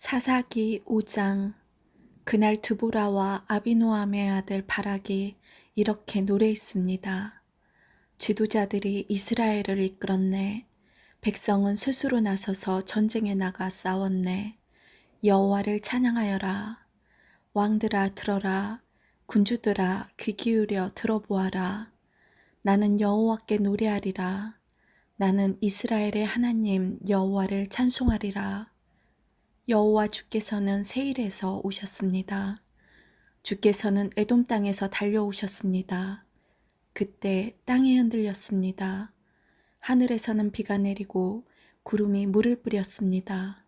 사사기 5장. 그날 드보라와 아비노함의 아들 바락이 이렇게 노래했습니다. 지도자들이 이스라엘을 이끌었네. 백성은 스스로 나서서 전쟁에 나가 싸웠네. 여호와를 찬양하여라. 왕들아 들어라. 군주들아 귀 기울여 들어보아라. 나는 여호와께 노래하리라. 나는 이스라엘의 하나님 여호와를 찬송하리라. 여호와 주께서는 세일에서 오셨습니다. 주께서는 에돔 땅에서 달려오셨습니다. 그때 땅이 흔들렸습니다. 하늘에서는 비가 내리고 구름이 물을 뿌렸습니다.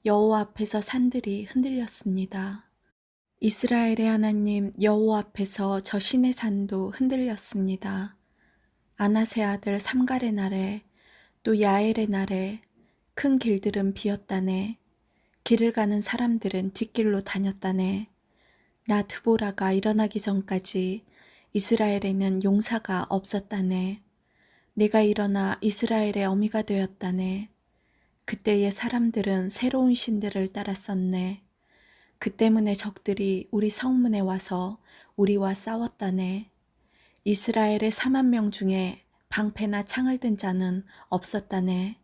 여호와 앞에서 산들이 흔들렸습니다. 이스라엘의 하나님 여호와 앞에서 저 시내 산도 흔들렸습니다. 아낫의 아들 삼갈의 날에 또 야엘의 날에 큰 길들은 비었다네. 길을 가는 사람들은 뒷길로 다녔다네. 나 드보라가 일어나기 전까지 이스라엘에는 용사가 없었다네. 내가 일어나 이스라엘의 어미가 되었다네. 그때의 사람들은 새로운 신들을 따랐었네. 그 때문에 적들이 우리 성문에 와서 우리와 싸웠다네. 이스라엘의 4만 명 중에 방패나 창을 든 자는 없었다네.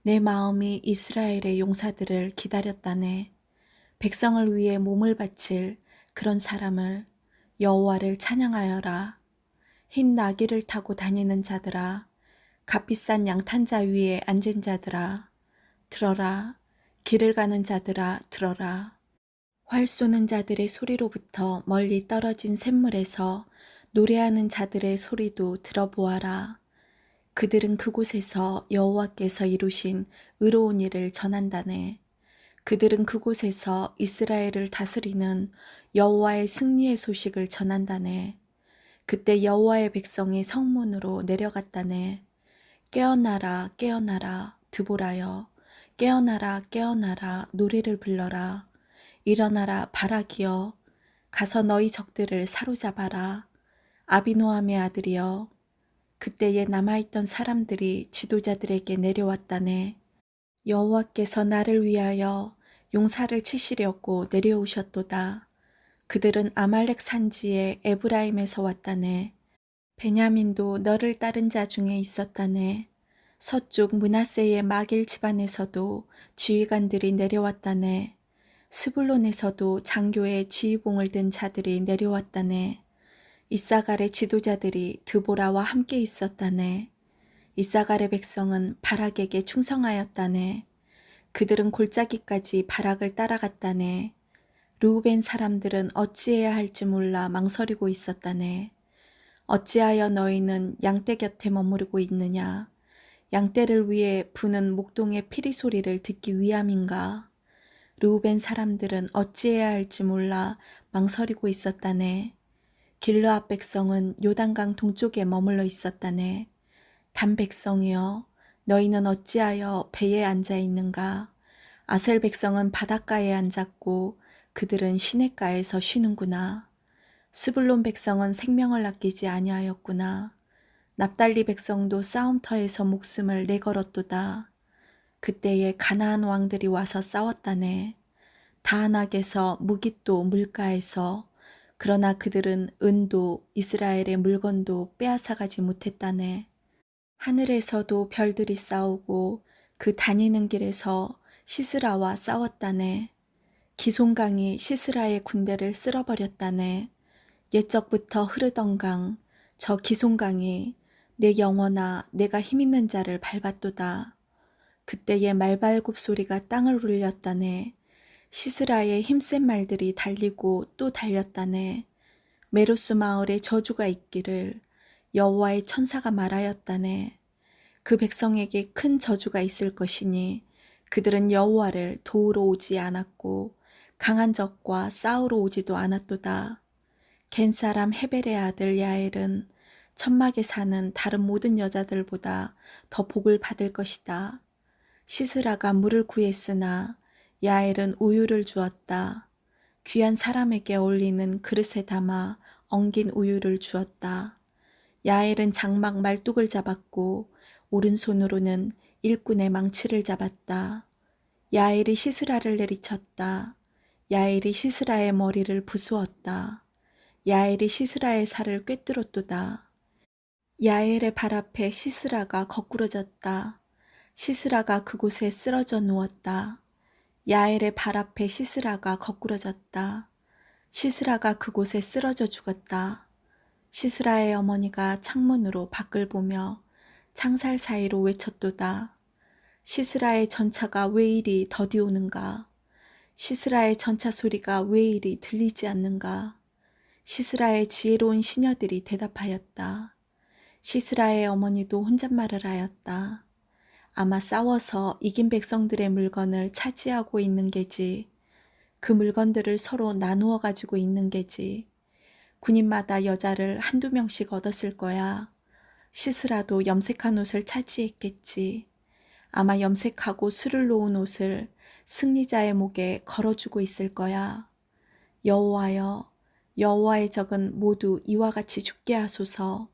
내 마음이 이스라엘의 용사들을 기다렸다네. 백성을 위해 몸을 바칠 그런 사람을 여호와를 찬양하여라. 흰 나귀를 타고 다니는 자들아, 값비싼 양탄자 위에 앉은 자들아, 들어라. 길을 가는 자들아, 들어라. 활 쏘는 자들의 소리로부터 멀리 떨어진 샘물에서 노래하는 자들의 소리도 들어보아라. 그들은 그곳에서 여호와께서 이루신 의로운 일을 전한다네. 그들은 그곳에서 이스라엘을 다스리는 여호와의 승리의 소식을 전한다네. 그때 여호와의 백성이 성문으로 내려갔다네. 깨어나라 깨어나라 드보라여. 깨어나라 깨어나라 노래를 불러라. 일어나라 바락이여. 가서 너희 적들을 사로잡아라. 아비노함의 아들이여. 그때에 남아있던 사람들이 지도자들에게 내려왔다네. 여호와께서 나를 위하여 용사를 치시려고 내려오셨도다. 그들은 아말렉 산지의 에브라임에서 왔다네. 베냐민도 너를 따른 자 중에 있었다네. 서쪽 므낫세의 마길 집안에서도 지휘관들이 내려왔다네. 스불론에서도 장교의 지휘봉을 든 자들이 내려왔다네. 이사갈의 지도자들이 드보라와 함께 있었다네. 이사갈의 백성은 바락에게 충성하였다네. 그들은 골짜기까지 바락을 따라갔다네. 르우벤 사람들은 어찌해야 할지 몰라 망설이고 있었다네. 어찌하여 너희는 양떼 곁에 머무르고 있느냐. 양떼를 위해 부는 목동의 피리 소리를 듣기 위함인가. 르우벤 사람들은 어찌해야 할지 몰라 망설이고 있었다네. 길르앗 백성은 요단강 동쪽에 머물러 있었다네. 단 백성이여, 너희는 어찌하여 배에 앉아 있는가? 아셀 백성은 바닷가에 앉았고 그들은 시냇가에서 쉬는구나. 스불론 백성은 생명을 아끼지 아니하였구나. 납달리 백성도 싸움터에서 목숨을 내걸었도다. 그때에 가나안 왕들이 와서 싸웠다네. 다안악에서 무깃도 물가에서. 그러나 그들은 은도 이스라엘의 물건도 빼앗아가지 못했다네. 하늘에서도 별들이 싸우고 그 다니는 길에서 시스라와 싸웠다네. 기송강이 시스라의 군대를 쓸어버렸다네. 옛적부터 흐르던 강, 저 기송강이 내 영혼아 내가 힘있는 자를 밟았도다. 그때의 말발굽 소리가 땅을 울렸다네. 시스라의 힘센 말들이 달리고 또 달렸다네. 메로스 마을에 저주가 있기를 여호와의 천사가 말하였다네. 그 백성에게 큰 저주가 있을 것이니 그들은 여호와를 도우러 오지 않았고 강한 적과 싸우러 오지도 않았도다. 겐 사람 헤벨의 아들 야엘은 천막에 사는 다른 모든 여자들보다 더 복을 받을 것이다. 시스라가 물을 구했으나 야엘은 우유를 주었다. 귀한 사람에게 어울리는 그릇에 담아 엉긴 우유를 주었다. 야엘은 장막 말뚝을 잡았고 오른손으로는 일꾼의 망치를 잡았다. 야엘이 시스라를 내리쳤다. 야엘이 시스라의 머리를 부수었다. 야엘이 시스라의 살을 꿰뚫었도다. 야엘의 발 앞에 시스라가 거꾸러졌다. 시스라가 그곳에 쓰러져 누웠다. 야엘의 발 앞에 시스라가 거꾸러졌다. 시스라가 그곳에 쓰러져 죽었다. 시스라의 어머니가 창문으로 밖을 보며 창살 사이로 외쳤도다. 시스라의 전차가 왜 이리 더디오는가? 시스라의 전차 소리가 왜 이리 들리지 않는가? 시스라의 지혜로운 시녀들이 대답하였다. 시스라의 어머니도 혼잣말을 하였다. 아마 싸워서 이긴 백성들의 물건을 차지하고 있는 게지. 그 물건들을 서로 나누어 가지고 있는 게지. 군인마다 여자를 한두 명씩 얻었을 거야. 시스라도 염색한 옷을 차지했겠지. 아마 염색하고 술을 놓은 옷을 승리자의 목에 걸어주고 있을 거야. 여호와여, 여호와의 적은 모두 이와 같이 죽게 하소서.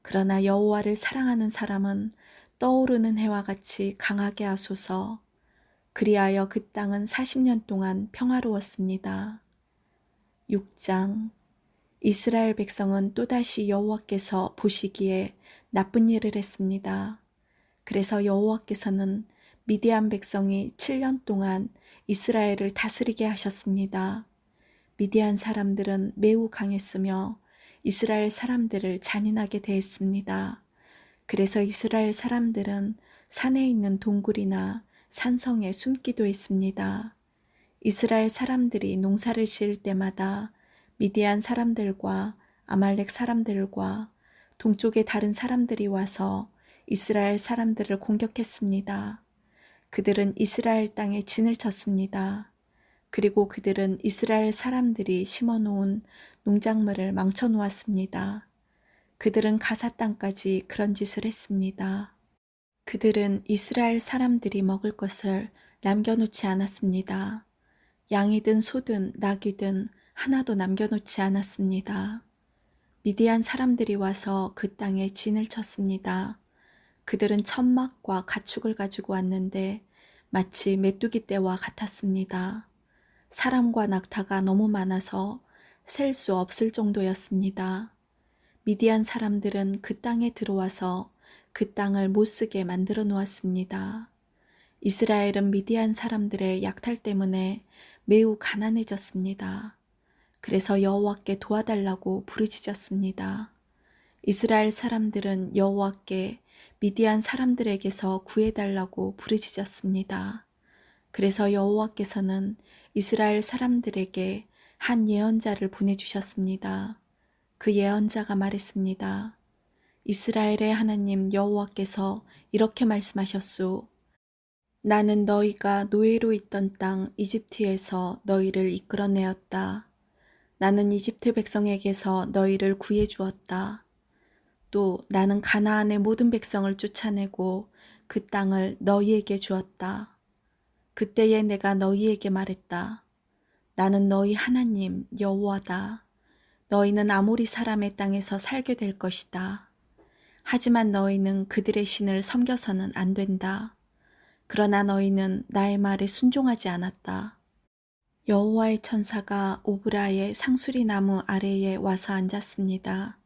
그러나 여호와를 사랑하는 사람은 떠오르는 해와 같이 강하게 하소서. 그리하여 그 땅은 40년 동안 평화로웠습니다. 6장. 이스라엘 백성은 또다시 여호와께서 보시기에 나쁜 일을 했습니다. 그래서 여호와께서는 미디안 백성이 7년 동안 이스라엘을 다스리게 하셨습니다. 미디안 사람들은 매우 강했으며 이스라엘 사람들을 잔인하게 대했습니다. 그래서 이스라엘 사람들은 산에 있는 동굴이나 산성에 숨기도 했습니다. 이스라엘 사람들이 농사를 지을 때마다 미디안 사람들과 아말렉 사람들과 동쪽의 다른 사람들이 와서 이스라엘 사람들을 공격했습니다. 그들은 이스라엘 땅에 진을 쳤습니다. 그리고 그들은 이스라엘 사람들이 심어놓은 농작물을 망쳐놓았습니다. 그들은 가사 땅까지 그런 짓을 했습니다. 그들은 이스라엘 사람들이 먹을 것을 남겨놓지 않았습니다. 양이든 소든 낙이든 하나도 남겨놓지 않았습니다. 미디안 사람들이 와서 그 땅에 진을 쳤습니다. 그들은 천막과 가축을 가지고 왔는데 마치 메뚜기 떼와 같았습니다. 사람과 낙타가 너무 많아서 셀 수 없을 정도였습니다. 미디안 사람들은 그 땅에 들어와서 그 땅을 못쓰게 만들어 놓았습니다. 이스라엘은 미디안 사람들의 약탈 때문에 매우 가난해졌습니다. 그래서 여호와께 도와달라고 부르짖었습니다. 이스라엘 사람들은 여호와께 미디안 사람들에게서 구해달라고 부르짖었습니다. 그래서 여호와께서는 이스라엘 사람들에게 한 예언자를 보내주셨습니다. 그 예언자가 말했습니다. 이스라엘의 하나님 여호와께서 이렇게 말씀하셨소. 나는 너희가 노예로 있던 땅 이집트에서 너희를 이끌어내었다. 나는 이집트 백성에게서 너희를 구해 주었다. 또 나는 가나안의 모든 백성을 쫓아내고 그 땅을 너희에게 주었다. 그때에 내가 너희에게 말했다. 나는 너희 하나님 여호와다. 너희는 아모리 사람의 땅에서 살게 될 것이다. 하지만 너희는 그들의 신을 섬겨서는 안 된다. 그러나 너희는 나의 말에 순종하지 않았다. 여호와의 천사가 오브라의 상수리 나무 아래에 와서 앉았습니다.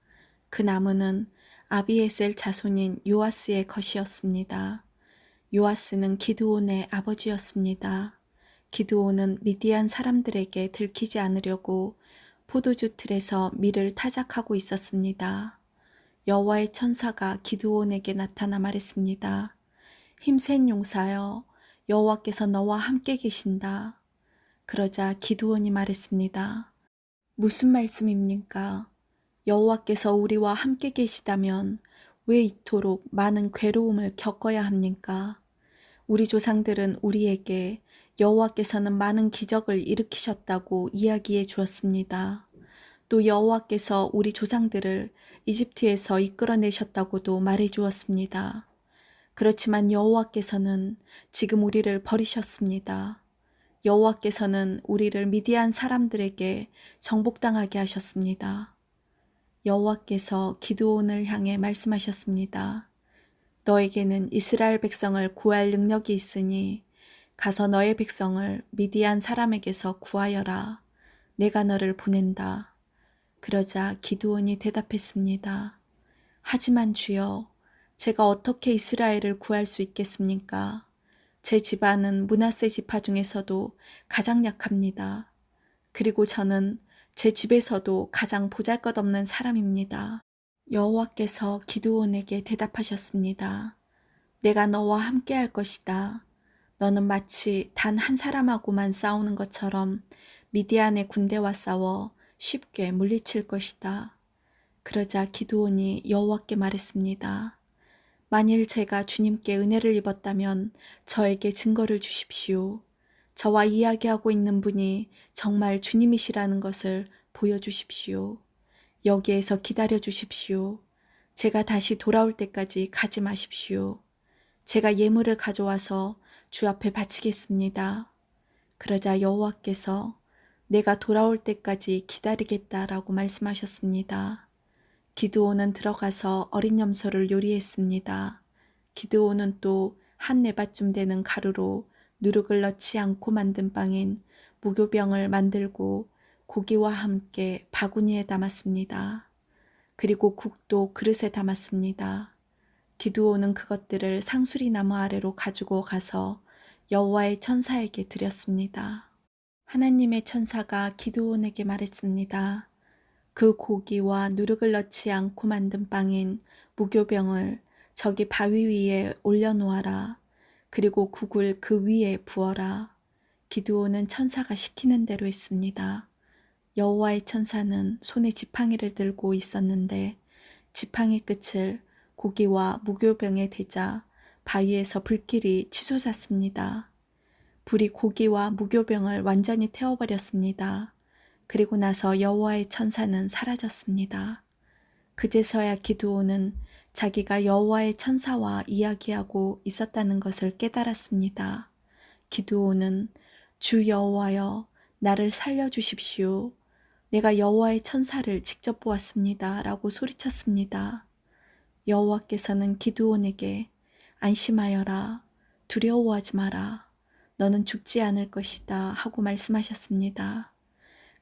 그 나무는 아비에셀 자손인 요아스의 것이었습니다. 요아스는 기드온의 아버지였습니다. 기드온은 미디안 사람들에게 들키지 않으려고 포도주 틀에서 밀을 타작하고 있었습니다. 여호와의 천사가 기드온에게 나타나 말했습니다. 힘센 용사여, 여호와께서 너와 함께 계신다. 그러자 기드온이 말했습니다. 무슨 말씀입니까? 여호와께서 우리와 함께 계시다면 왜 이토록 많은 괴로움을 겪어야 합니까? 우리 조상들은 우리에게 여호와께서는 많은 기적을 일으키셨다고 이야기해 주었습니다. 또 여호와께서 우리 조상들을 이집트에서 이끌어내셨다고도 말해 주었습니다. 그렇지만 여호와께서는 지금 우리를 버리셨습니다. 여호와께서는 우리를 미디안 사람들에게 정복당하게 하셨습니다. 여호와께서 기드온을 향해 말씀하셨습니다. 너에게는 이스라엘 백성을 구할 능력이 있으니 가서 너의 백성을 미디안 사람에게서 구하여라. 내가 너를 보낸다. 그러자 기드온이 대답했습니다. 하지만 주여, 제가 어떻게 이스라엘을 구할 수 있겠습니까? 제 집안은 므낫세 지파 중에서도 가장 약합니다. 그리고 저는 제 집에서도 가장 보잘것없는 사람입니다. 여호와께서 기드온에게 대답하셨습니다. 내가 너와 함께할 것이다. 너는 마치 단 한 사람하고만 싸우는 것처럼 미디안의 군대와 싸워 쉽게 물리칠 것이다. 그러자 기드온이 여호와께 말했습니다. 만일 제가 주님께 은혜를 입었다면 저에게 증거를 주십시오. 저와 이야기하고 있는 분이 정말 주님이시라는 것을 보여주십시오. 여기에서 기다려 주십시오. 제가 다시 돌아올 때까지 가지 마십시오. 제가 예물을 가져와서 주 앞에 바치겠습니다. 그러자 여호와께서 내가 돌아올 때까지 기다리겠다라고 말씀하셨습니다. 기드온은 들어가서 어린 염소를 요리했습니다. 기드온은 또 한 네바쯤 되는 가루로 누룩을 넣지 않고 만든 빵인 무교병을 만들고 고기와 함께 바구니에 담았습니다. 그리고 국도 그릇에 담았습니다. 기드온은 그것들을 상수리 나무 아래로 가지고 가서 여호와의 천사에게 드렸습니다. 하나님의 천사가 기드온에게 말했습니다. 그 고기와 누룩을 넣지 않고 만든 빵인 무교병을 저기 바위 위에 올려놓아라. 그리고 국을 그 위에 부어라. 기드온은 천사가 시키는 대로 했습니다. 여호와의 천사는 손에 지팡이를 들고 있었는데 지팡이 끝을 고기와 무교병에 대자 바위에서 불길이 치솟았습니다. 불이 고기와 무교병을 완전히 태워버렸습니다. 그리고 나서 여호와의 천사는 사라졌습니다. 그제서야 기드온은 자기가 여호와의 천사와 이야기하고 있었다는 것을 깨달았습니다. 기드온은 주 여호와여, 나를 살려주십시오. 내가 여호와의 천사를 직접 보았습니다. 라고 소리쳤습니다. 여호와께서는 기드온에게 안심하여라. 두려워하지 마라. 너는 죽지 않을 것이다. 하고 말씀하셨습니다.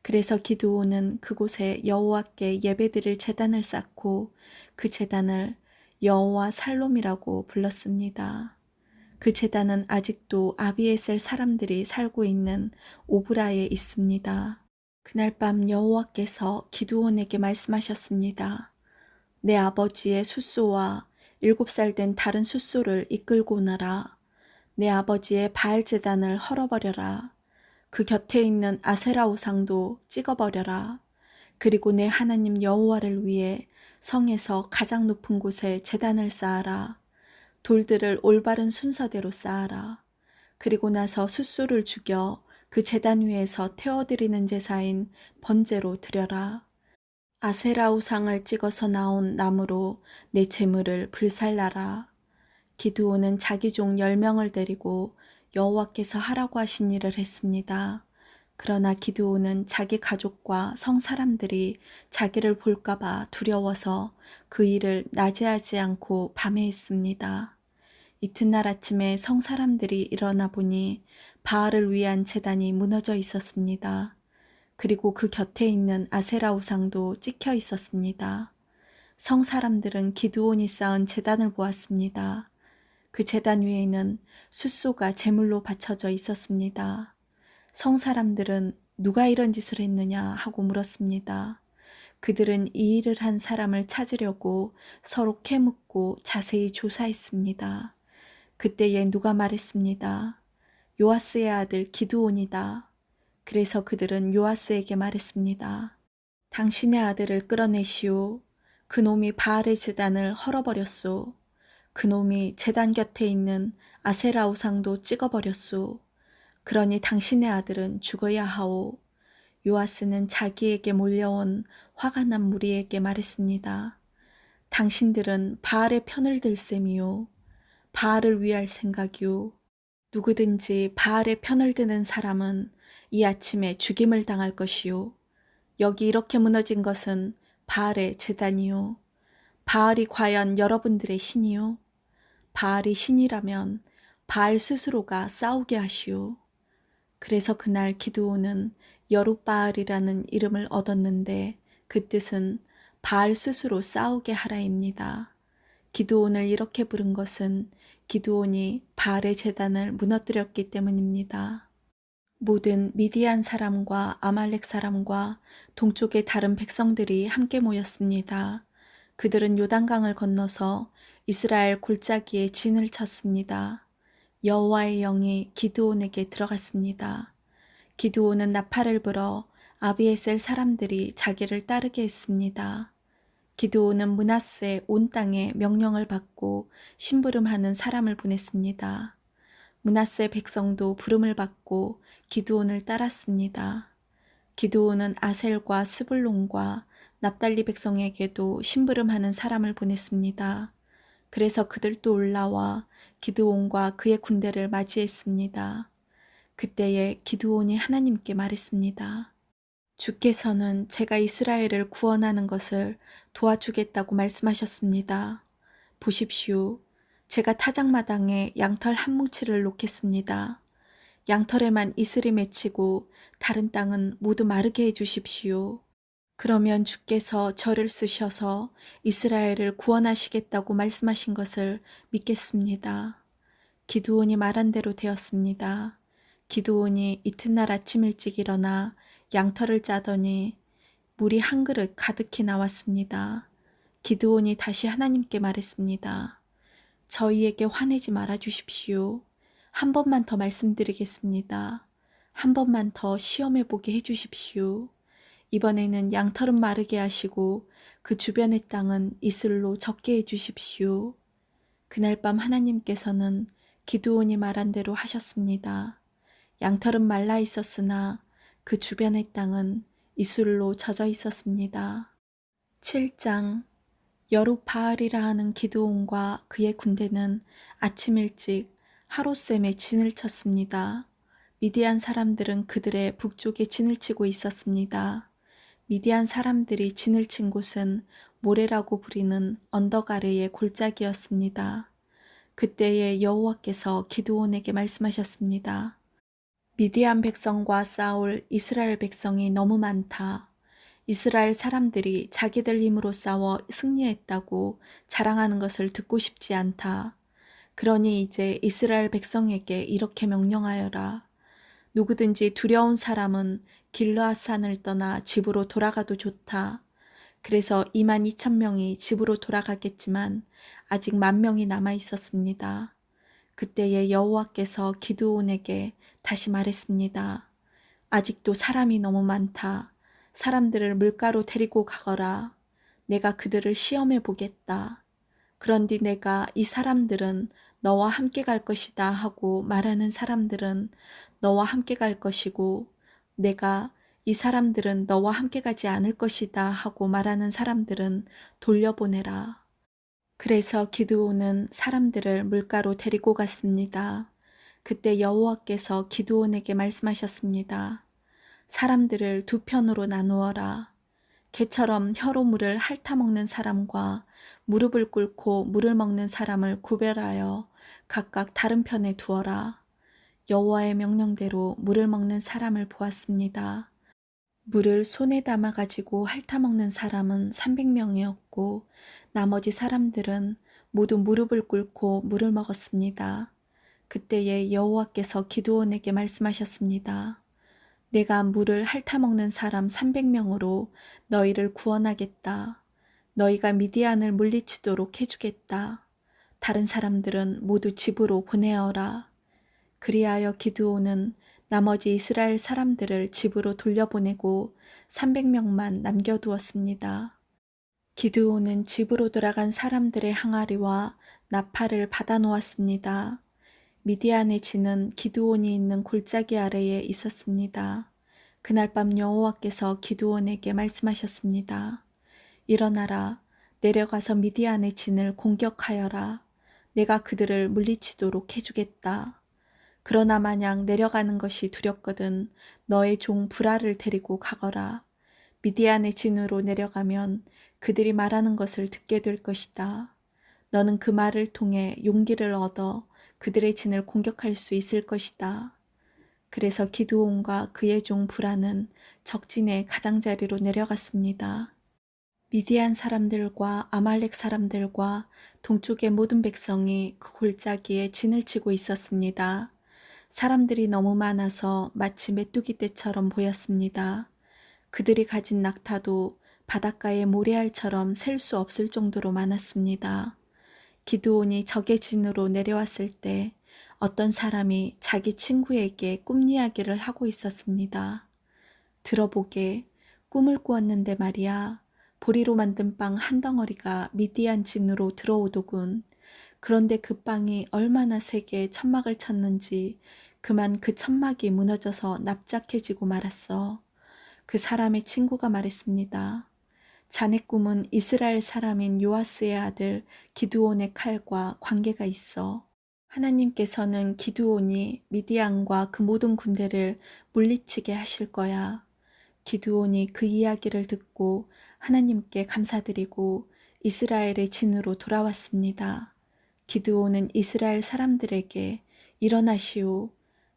그래서 기드온은 그곳에 여호와께 예배드릴 제단을 쌓고 그 제단을 여호와 살롬이라고 불렀습니다. 그 제단은 아직도 아비에셀 사람들이 살고 있는 오브라에 있습니다. 그날 밤 여호와께서 기드온에게 말씀하셨습니다. 내 아버지의 숫소와 7살 된 다른 숫소를 이끌고 오너라. 내 아버지의 바알 제단을 헐어버려라. 그 곁에 있는 아세라 우상도 찍어버려라. 그리고 내 하나님 여호와를 위해 성에서 가장 높은 곳에 제단을 쌓아라. 돌들을 올바른 순서대로 쌓아라. 그리고 나서 숫소를 죽여 그 제단 위에서 태워드리는 제사인 번제로 드려라. 아세라 우상을 찍어서 나온 나무로 내 제물을 불살라라. 기드온은 자기 종 10명을 데리고 여호와께서 하라고 하신 일을 했습니다. 그러나 기드온은 자기 가족과 성 사람들이 자기를 볼까봐 두려워서 그 일을 낮에 하지 않고 밤에 했습니다. 이튿날 아침에 성 사람들이 일어나 보니 바알을 위한 제단이 무너져 있었습니다. 그리고 그 곁에 있는 아세라 우상도 찍혀 있었습니다. 성 사람들은 기드온이 쌓은 제단을 보았습니다. 그 제단 위에는 숫소가 제물로 바쳐져 있었습니다. 성 사람들은 누가 이런 짓을 했느냐 하고 물었습니다. 그들은 이 일을 한 사람을 찾으려고 서로 캐묻고 자세히 조사했습니다. 그때에 누가 말했습니다. 요아스의 아들 기드온이다. 그래서 그들은 요아스에게 말했습니다. 당신의 아들을 끌어내시오. 그놈이 바알의 제단을 헐어버렸소. 그놈이 제단 곁에 있는 아세라 우상도 찍어버렸소. 그러니 당신의 아들은 죽어야 하오. 요아스는 자기에게 몰려온 화가 난 무리에게 말했습니다. 당신들은 바알의 편을 들 셈이요. 바알을 위할 생각이요. 누구든지 바알의 편을 드는 사람은 이 아침에 죽임을 당할 것이요. 여기 이렇게 무너진 것은 바알의 제단이요. 바알이 과연 여러분들의 신이요? 바알이 신이라면 바알 스스로가 싸우게 하시오. 그래서 그날 기드온은 여룻바알이라는 이름을 얻었는데 그 뜻은 바알 스스로 싸우게 하라입니다. 기드온을 이렇게 부른 것은 기드온이 바알의 제단을 무너뜨렸기 때문입니다. 모든 미디안 사람과 아말렉 사람과 동쪽의 다른 백성들이 함께 모였습니다. 그들은 요단강을 건너서 이스라엘 골짜기에 진을 쳤습니다. 여호와의 영이 기드온에게 들어갔습니다. 기드온은 나팔을 불어 아비에셀 사람들이 자기를 따르게 했습니다. 기드온은 므낫세 온 땅에 명령을 받고 심부름하는 사람을 보냈습니다. 므낫세 백성도 부름을 받고 기드온을 따랐습니다. 기드온은 아셀과 스불론과 납달리 백성에게도 심부름하는 사람을 보냈습니다. 그래서 그들도 올라와 기드온과 그의 군대를 맞이했습니다. 그때에 기드온이 하나님께 말했습니다. 주께서는 제가 이스라엘을 구원하는 것을 도와주겠다고 말씀하셨습니다. 보십시오. 제가 타작마당에 양털 한 뭉치를 놓겠습니다. 양털에만 이슬이 맺히고 다른 땅은 모두 마르게 해주십시오. 그러면 주께서 저를 쓰셔서 이스라엘을 구원하시겠다고 말씀하신 것을 믿겠습니다. 기드온이 말한 대로 되었습니다. 기드온이 이튿날 아침 일찍 일어나 양털을 짜더니 물이 한 그릇 가득히 나왔습니다. 기드온이 다시 하나님께 말했습니다. 저희에게 화내지 말아 주십시오. 한 번만 더 말씀드리겠습니다. 한 번만 더 시험해 보게 해 주십시오. 이번에는 양털은 마르게 하시고 그 주변의 땅은 이슬로 적게 해 주십시오. 그날 밤 하나님께서는 기드온이 말한 대로 하셨습니다. 양털은 말라 있었으나 그 주변의 땅은 이슬로 젖어 있었습니다. 7장 여룻바알이라 하는 기드온과 그의 군대는 아침 일찍 하롯셈에 진을 쳤습니다. 미디안 사람들은 그들의 북쪽에 진을 치고 있었습니다. 미디안 사람들이 진을 친 곳은 모레라고 부리는 언덕 아래의 골짜기였습니다. 그때에 여호와께서 기드온에게 말씀하셨습니다. 미디안 백성과 싸울 이스라엘 백성이 너무 많다. 이스라엘 사람들이 자기들 힘으로 싸워 승리했다고 자랑하는 것을 듣고 싶지 않다. 그러니 이제 이스라엘 백성에게 이렇게 명령하여라. 누구든지 두려운 사람은 길르앗산을 떠나 집으로 돌아가도 좋다. 그래서 22,000명이 집으로 돌아가겠지만 아직 10,000명이 남아 있었습니다. 그때에 여호와께서 기드온에게 다시 말했습니다. 아직도 사람이 너무 많다. 사람들을 물가로 데리고 가거라. 내가 그들을 시험해 보겠다. 그런뒤 내가 이 사람들은 너와 함께 갈 것이다 하고 말하는 사람들은 너와 함께 갈 것이고 내가 이 사람들은 너와 함께 가지 않을 것이다 하고 말하는 사람들은 돌려보내라. 그래서 기드온은 사람들을 물가로 데리고 갔습니다. 그때 여호와께서 기드온에게 말씀하셨습니다. 사람들을 두 편으로 나누어라. 개처럼 혀로 물을 핥아먹는 사람과 무릎을 꿇고 물을 먹는 사람을 구별하여 각각 다른 편에 두어라. 여호와의 명령대로 물을 먹는 사람을 보았습니다. 물을 손에 담아 가지고 핥아먹는 사람은 300명이었고 나머지 사람들은 모두 무릎을 꿇고 물을 먹었습니다. 그때에 여호와께서 기드온에게 말씀하셨습니다. 내가 물을 핥아먹는 사람 300명으로 너희를 구원하겠다. 너희가 미디안을 물리치도록 해주겠다. 다른 사람들은 모두 집으로 보내어라. 그리하여 기드온은 나머지 이스라엘 사람들을 집으로 돌려보내고 300명만 남겨두었습니다. 기드온은 집으로 돌아간 사람들의 항아리와 나팔을 받아놓았습니다. 미디안의 진은 기드온이 있는 골짜기 아래에 있었습니다. 그날 밤 여호와께서 기드온에게 말씀하셨습니다. 일어나라, 내려가서 미디안의 진을 공격하여라. 내가 그들을 물리치도록 해주겠다. 그러나 만약 내려가는 것이 두렵거든 너의 종 브라를 데리고 가거라. 미디안의 진으로 내려가면 그들이 말하는 것을 듣게 될 것이다. 너는 그 말을 통해 용기를 얻어 그들의 진을 공격할 수 있을 것이다. 그래서 기드온과 그의 종 브라는 적진의 가장자리로 내려갔습니다. 미디안 사람들과 아말렉 사람들과 동쪽의 모든 백성이 그 골짜기에 진을 치고 있었습니다. 사람들이 너무 많아서 마치 메뚜기 떼처럼 보였습니다. 그들이 가진 낙타도 바닷가의 모래알처럼 셀 수 없을 정도로 많았습니다. 기드온이 적의 진으로 내려왔을 때 어떤 사람이 자기 친구에게 꿈 이야기를 하고 있었습니다. 들어보게, 꿈을 꾸었는데 말이야. 보리로 만든 빵 한 덩어리가 미디안 진으로 들어오더군. 그런데 그 빵이 얼마나 세게 천막을 쳤는지 그만 그 천막이 무너져서 납작해지고 말았어. 그 사람의 친구가 말했습니다. 자네 꿈은 이스라엘 사람인 요아스의 아들 기드온의 칼과 관계가 있어. 하나님께서는 기드온이 미디안과 그 모든 군대를 물리치게 하실 거야. 기드온이 그 이야기를 듣고 하나님께 감사드리고 이스라엘의 진으로 돌아왔습니다. 기드온은 이스라엘 사람들에게 일어나시오.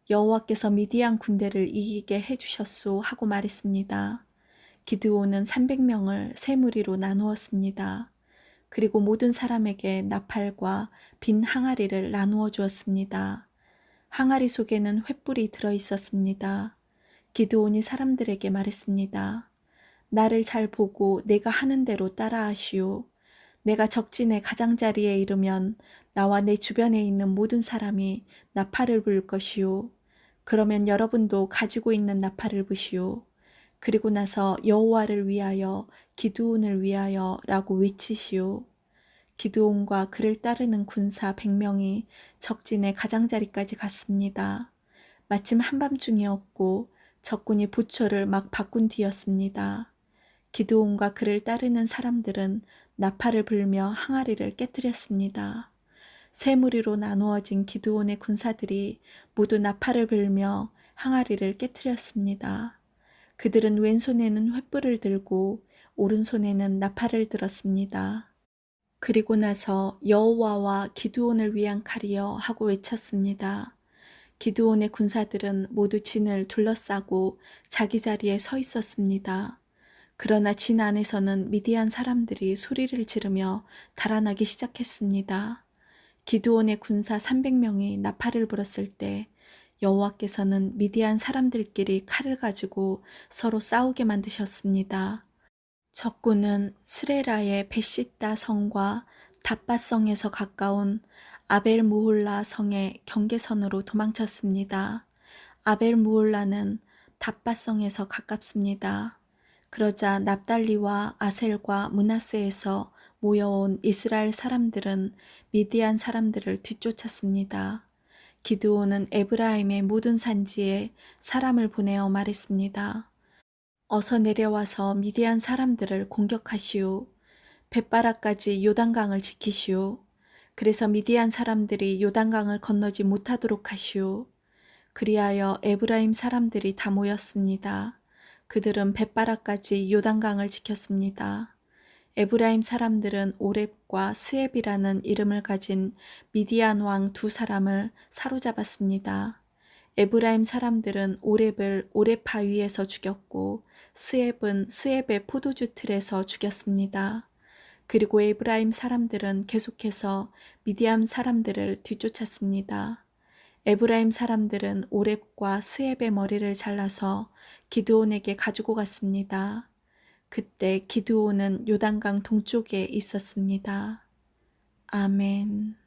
여호와께서 미디안 군대를 이기게 해주셨소 하고 말했습니다. 기드온은 300명을 세 무리로 나누었습니다. 그리고 모든 사람에게 나팔과 빈 항아리를 나누어 주었습니다. 항아리 속에는 횃불이 들어 있었습니다. 기드온이 사람들에게 말했습니다. 나를 잘 보고 내가 하는 대로 따라하시오. 내가 적진의 가장자리에 이르면 나와 내 주변에 있는 모든 사람이 나팔을 불 것이오. 그러면 여러분도 가지고 있는 나팔을 부시오. 그리고 나서 여호와를 위하여 기드온을 위하여 라고 외치시오. 기드온과 그를 따르는 군사 100명이 적진의 가장자리까지 갔습니다. 마침 한밤중이었고 적군이 보초를 막 바꾼 뒤였습니다. 기드온과 그를 따르는 사람들은 나팔을 불며 항아리를 깨뜨렸습니다. 세 무리로 나누어진 기드온의 군사들이 모두 나팔을 불며 항아리를 깨뜨렸습니다. 그들은 왼손에는 횃불을 들고 오른손에는 나팔을 들었습니다. 그리고 나서 여호와와 기드온을 위한 칼이여 하고 외쳤습니다. 기드온의 군사들은 모두 진을 둘러싸고 자기 자리에 서 있었습니다. 그러나 진 안에서는 미디안 사람들이 소리를 지르며 달아나기 시작했습니다. 기드온의 군사 300명이 나팔을 불었을 때 여호와께서는 미디안 사람들끼리 칼을 가지고 서로 싸우게 만드셨습니다. 적군은 스레라의 베시다 성과 답바 성에서 가까운 아벨 무홀라 성의 경계선으로 도망쳤습니다. 아벨 무홀라는 답바 성에서 가깝습니다. 그러자 납달리와 아셀과 므낫세에서 모여온 이스라엘 사람들은 미디안 사람들을 뒤쫓았습니다. 기드온은 에브라임의 모든 산지에 사람을 보내어 말했습니다. 어서 내려와서 미디안 사람들을 공격하시오. 벳바라까지 요단강을 지키시오. 그래서 미디안 사람들이 요단강을 건너지 못하도록 하시오. 그리하여 에브라임 사람들이 다 모였습니다. 그들은 벳바라까지 요단강을 지켰습니다. 에브라임 사람들은 오렙과 스앱이라는 이름을 가진 미디안 왕 두 사람을 사로잡았습니다. 에브라임 사람들은 오렙을 오렙 바위에서 죽였고 스앱은 스앱의 포도주 틀에서 죽였습니다. 그리고 에브라임 사람들은 계속해서 미디안 사람들을 뒤쫓았습니다. 에브라임 사람들은 오렙과 스앱의 머리를 잘라서 기드온에게 가지고 갔습니다. 그때 기드온은 요단강 동쪽에 있었습니다. 아멘.